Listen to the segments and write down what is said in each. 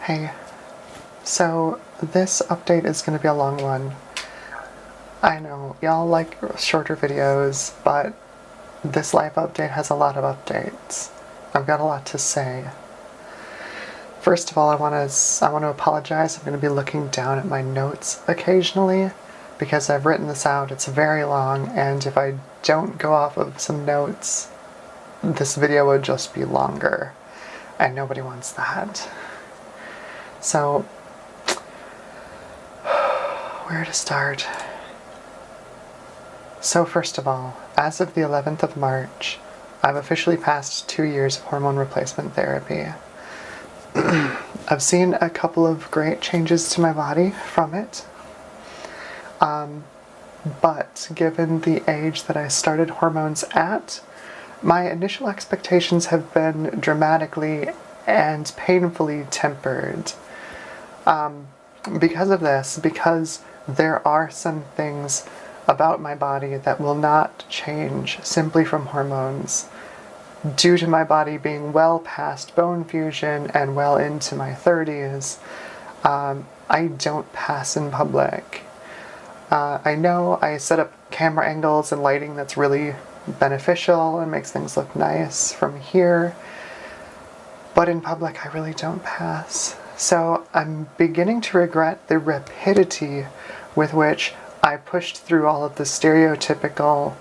Hey, so this update is going to be a long one. I know, y'all like shorter videos, but this life update has a lot of updates. I've got a lot to say. First of all, I want to apologize. I'm going to be looking down at my notes occasionally because I've written this out. It's very long, and if I don't go off of some notes, this video would just be longer, and nobody wants that. So, where to start? So first of all, as of the 11th of March, I've officially passed 2 years of hormone replacement therapy. I've seen a couple of great changes to my body from it. But given the age that I started hormones at, my initial expectations have been dramatically and painfully tempered. Because of this, because there are some things about my body that will not change simply from hormones, due to my body being well past bone fusion and well into my 30s, I don't pass in public. I know I set up camera angles and lighting that's really beneficial and makes things look nice from here, but in public I really don't pass. So I'm beginning to regret the rapidity with which I pushed through all of the stereotypical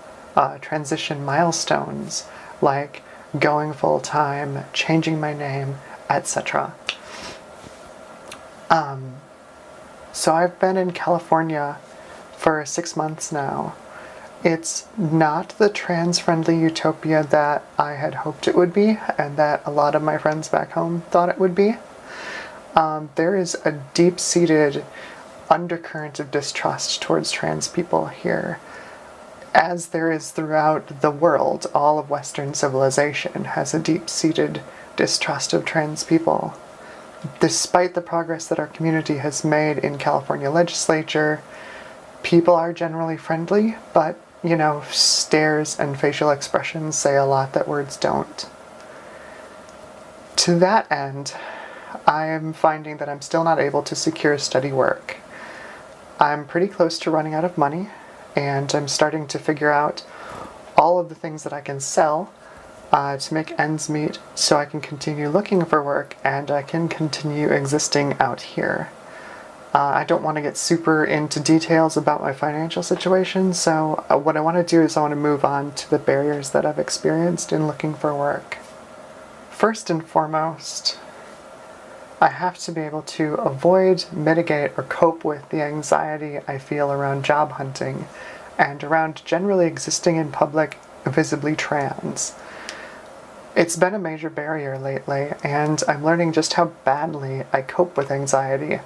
transition milestones, like going full-time, changing my name, etc. So I've been in California for 6 months now. It's not the trans-friendly utopia that I had hoped it would be, and that a lot of my friends back home thought it would be. There is a deep-seated undercurrent of distrust towards trans people here, as there is throughout the world. All of Western civilization has a deep-seated distrust of trans people. Despite the progress that our community has made in California legislature, people are generally friendly, but, stares and facial expressions say a lot that words don't. To that end, I am finding that I'm still not able to secure steady work. I'm pretty close to running out of money, and I'm starting to figure out all of the things that I can sell to make ends meet so I can continue looking for work and I can continue existing out here. I don't want to get super into details about my financial situation, so what I want to do is I want to move on to the barriers that I've experienced in looking for work. First and foremost, I have to be able to avoid, mitigate, or cope with the anxiety I feel around job hunting and around generally existing in public visibly trans. It's been a major barrier lately, and I'm learning just how badly I cope with anxiety.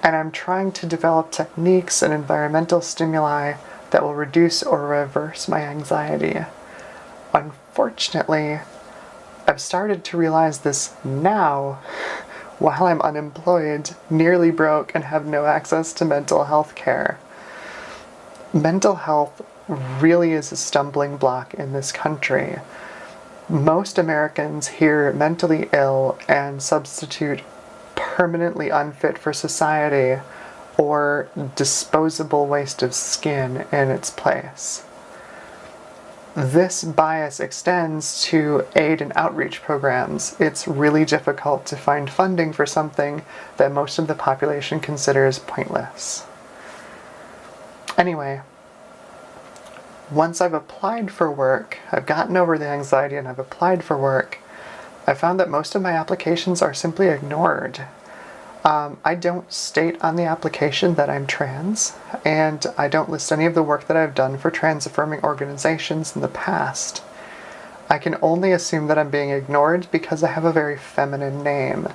And I'm trying to develop techniques and environmental stimuli that will reduce or reverse my anxiety. Unfortunately, I've started to realize this now, while I'm unemployed, nearly broke, and have no access to mental health care. Mental health really is a stumbling block in this country. Most Americans hear mentally ill and substitute permanently unfit for society or disposable waste of skin in its place. This bias extends to aid and outreach programs. It's really difficult to find funding for something that most of the population considers pointless. Anyway, once I've applied for work, I've gotten over the anxiety and I've applied for work, I found that most of my applications are simply ignored. I don't state on the application that I'm trans, and I don't list any of the work that I've done for trans-affirming organizations in the past. I can only assume that I'm being ignored because I have a very feminine name,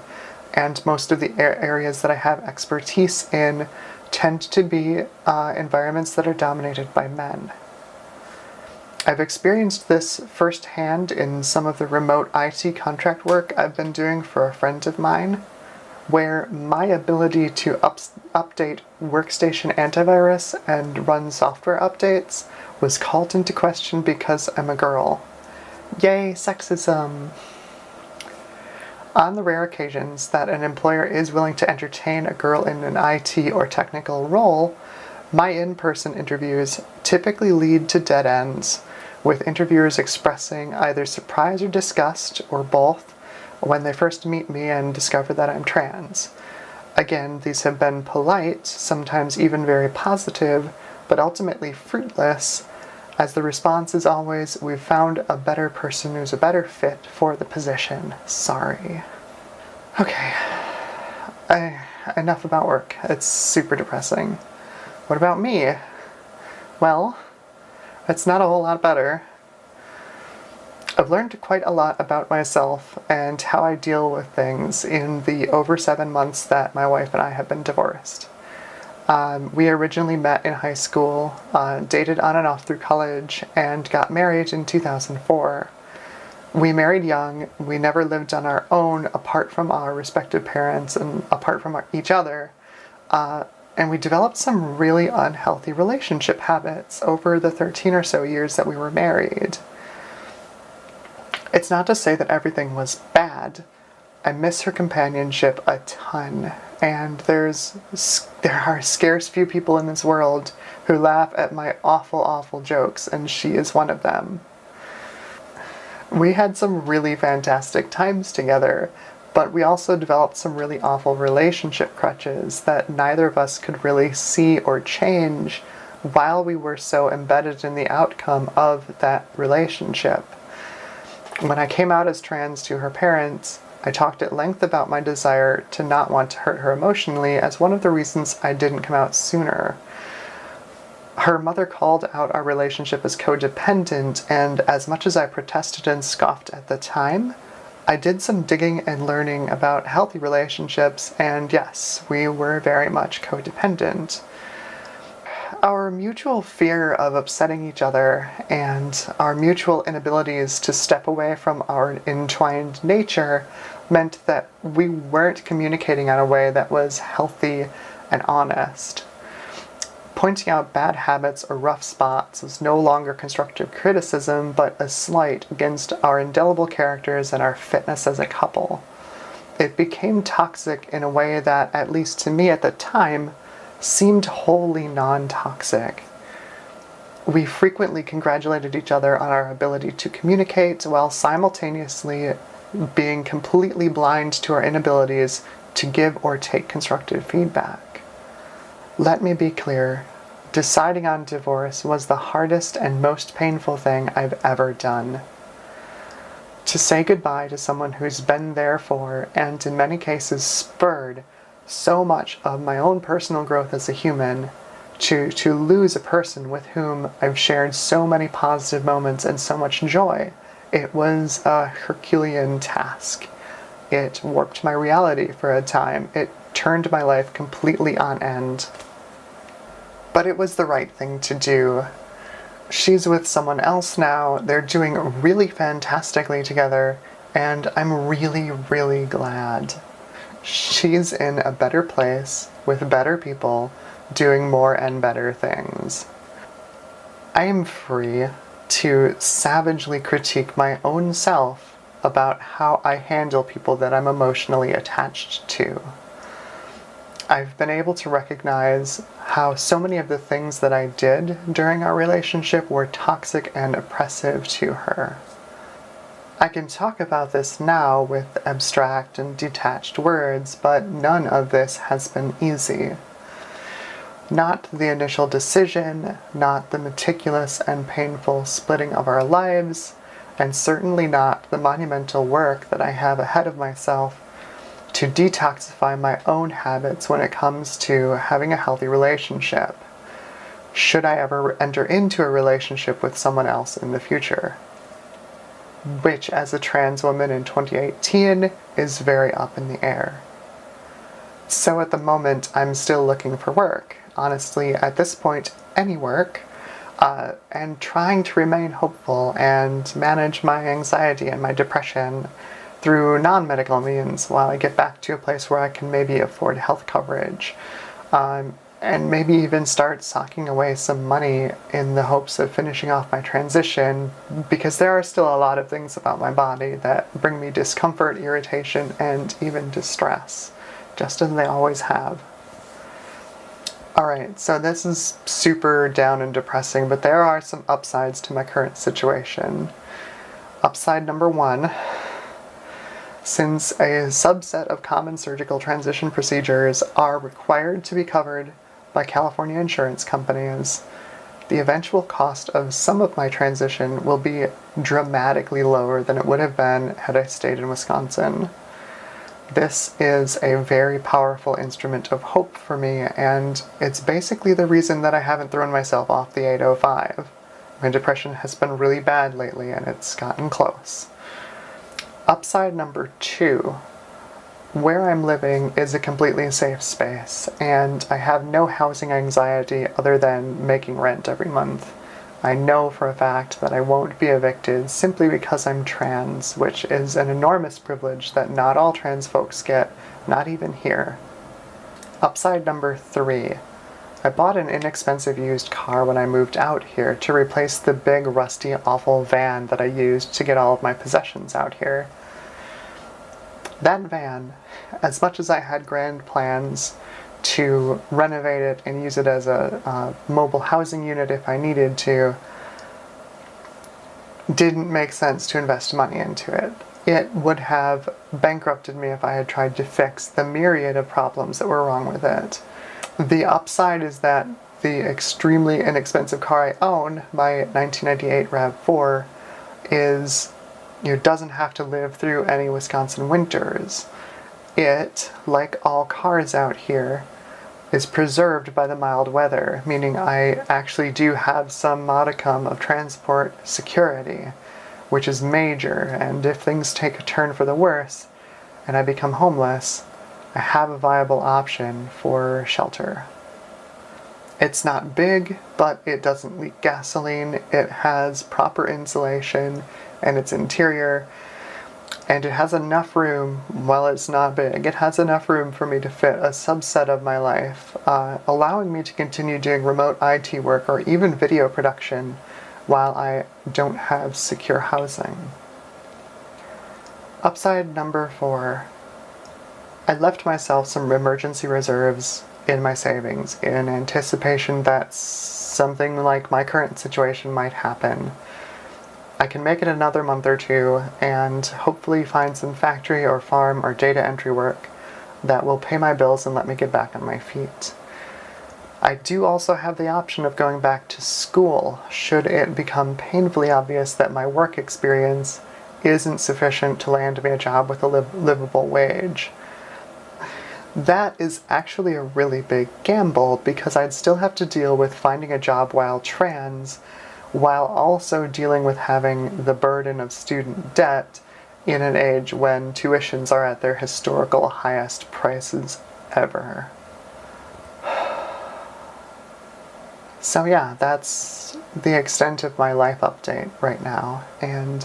and most of the areas that I have expertise in tend to be environments that are dominated by men. I've experienced this firsthand in some of the remote IT contract work I've been doing for a friend of mine, where my ability to update workstation antivirus and run software updates was called into question because I'm a girl. Yay, sexism! On the rare occasions that an employer is willing to entertain a girl in an IT or technical role, my in-person interviews typically lead to dead ends, with interviewers expressing either surprise or disgust, or both, when they first meet me and discover that I'm trans. Again, these have been polite, sometimes even very positive, but ultimately fruitless, as the response is always, "We've found a better person who's a better fit for the position. Sorry." Okay, enough about work. It's super depressing. What about me? Well, it's not a whole lot better. I've learned quite a lot about myself and how I deal with things in the over 7 months that my wife and I have been divorced. We originally met in high school, dated on and off through college, and got married in 2004. We married young. We never lived on our own apart from our respective parents and apart from each other. And we developed some really unhealthy relationship habits over the 13 or so years that we were married. It's not to say that everything was bad. I miss her companionship a ton, and there are scarce few people in this world who laugh at my awful, awful jokes, and she is one of them. We had some really fantastic times together, but we also developed some really awful relationship crutches that neither of us could really see or change while we were so embedded in the outcome of that relationship. When I came out as trans to her parents, I talked at length about my desire to not want to hurt her emotionally as one of the reasons I didn't come out sooner. Her mother called out our relationship as codependent, and as much as I protested and scoffed at the time, I did some digging and learning about healthy relationships, and yes, we were very much codependent. Our mutual fear of upsetting each other and our mutual inabilities to step away from our entwined nature meant that we weren't communicating in a way that was healthy and honest. Pointing out bad habits or rough spots was no longer constructive criticism, but a slight against our indelible characters and our fitness as a couple. It became toxic in a way that, at least to me at the time, seemed wholly non-toxic. We frequently congratulated each other on our ability to communicate while simultaneously being completely blind to our inabilities to give or take constructive feedback. Let me be clear, deciding on divorce was the hardest and most painful thing I've ever done. To say goodbye to someone who's been there for, and in many cases spurred, so much of my own personal growth as a human, to lose a person with whom I've shared so many positive moments and so much joy, it was a Herculean task. It warped my reality for a time. It turned my life completely on end. But it was the right thing to do. She's with someone else now. They're doing really fantastically together, and I'm really, really glad. She's in a better place, with better people, doing more and better things. I am free to savagely critique my own self about how I handle people that I'm emotionally attached to. I've been able to recognize how so many of the things that I did during our relationship were toxic and oppressive to her. I can talk about this now with abstract and detached words, but none of this has been easy. Not the initial decision, not the meticulous and painful splitting of our lives, and certainly not the monumental work that I have ahead of myself to detoxify my own habits when it comes to having a healthy relationship, should I ever enter into a relationship with someone else in the future. Which, as a trans woman in 2018, is very up in the air. So at the moment, I'm still looking for work. Honestly, at this point, any work, and trying to remain hopeful and manage my anxiety and my depression through non-medical means while I get back to a place where I can maybe afford health coverage. and maybe even start socking away some money in the hopes of finishing off my transition, because there are still a lot of things about my body that bring me discomfort, irritation, and even distress, just as they always have. Alright, so this is super down and depressing, but there are some upsides to my current situation. Upside number one: since a subset of common surgical transition procedures are required to be covered by California insurance companies, the eventual cost of some of my transition will be dramatically lower than it would have been had I stayed in Wisconsin. This is a very powerful instrument of hope for me, and it's basically the reason that I haven't thrown myself off the 805. My depression has been really bad lately, and it's gotten close. Upside number two: where I'm living is a completely safe space, and I have no housing anxiety other than making rent every month. I know for a fact that I won't be evicted simply because I'm trans, which is an enormous privilege that not all trans folks get, not even here. Upside number three: I bought an inexpensive used car when I moved out here to replace the big, rusty, awful van that I used to get all of my possessions out here. That van, as much as I had grand plans to renovate it and use it as a mobile housing unit if I needed to, didn't make sense to invest money into it. It would have bankrupted me if I had tried to fix the myriad of problems that were wrong with it. The upside is that the extremely inexpensive car I own, my 1998 RAV4, doesn't have to live through any Wisconsin winters. It, like all cars out here, is preserved by the mild weather, meaning I actually do have some modicum of transport security, which is major, and if things take a turn for the worse and I become homeless, I have a viable option for shelter. It's not big, but it doesn't leak gasoline, it has proper insulation, and its interior, and it has enough room. While it's not big, it has enough room for me to fit a subset of my life, allowing me to continue doing remote IT work or even video production while I don't have secure housing. Upside number four: I left myself some emergency reserves in my savings in anticipation that something like my current situation might happen. I can make it another month or two and hopefully find some factory or farm or data entry work that will pay my bills and let me get back on my feet. I do also have the option of going back to school should it become painfully obvious that my work experience isn't sufficient to land me a job with a livable wage. That is actually a really big gamble, because I'd still have to deal with finding a job while trans, while also dealing with having the burden of student debt in an age when tuitions are at their historical highest prices ever. So yeah, that's the extent of my life update right now, and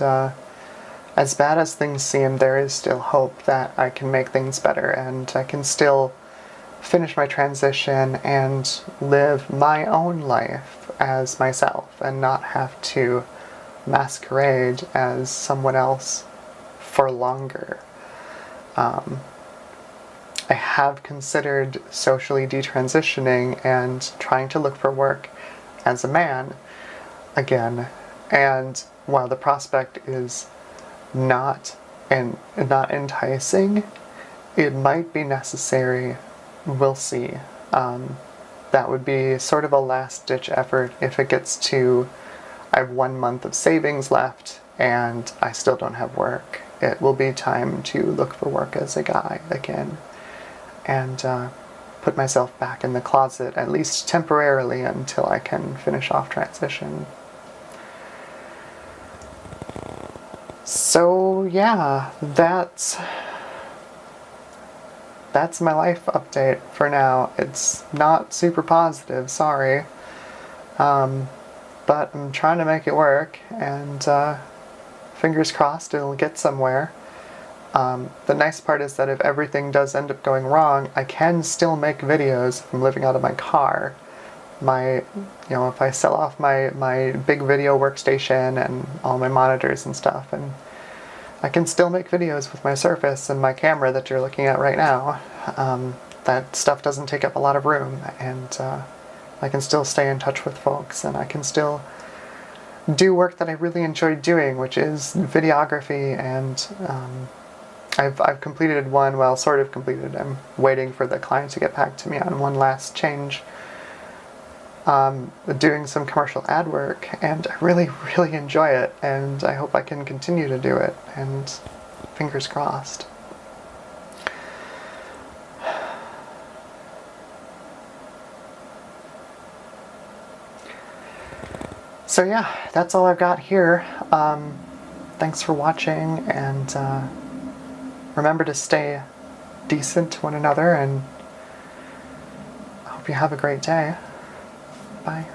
as bad as things seem, there is still hope that I can make things better, and I can still finish my transition and live my own life as myself and not have to masquerade as someone else for longer. I have considered socially detransitioning and trying to look for work as a man again, and while the prospect is not enticing, it might be necessary. We'll see. That would be sort of a last-ditch effort if it gets to I have 1 month of savings left and I still don't have work. It will be time to look for work as a guy again and put myself back in the closet, at least temporarily, until I can finish off transition. So yeah, that's my life update for now. It's not super positive, sorry. But I'm trying to make it work, and fingers crossed it'll get somewhere. The nice part is that if everything does end up going wrong, I can still make videos from living out of my car. If I sell off my big video workstation and all my monitors and stuff, and I can still make videos with my Surface and my camera that you're looking at right now. That stuff doesn't take up a lot of room, and I can still stay in touch with folks, and I can still do work that I really enjoy doing, which is videography, and I've completed one, well, sort of completed. I'm waiting for the client to get back to me on one last change. Doing some commercial ad work, and I really, really enjoy it, and I hope I can continue to do it, and fingers crossed. So yeah, that's all I've got here. Thanks for watching, and remember to stay decent to one another, and I hope you have a great day. Bye.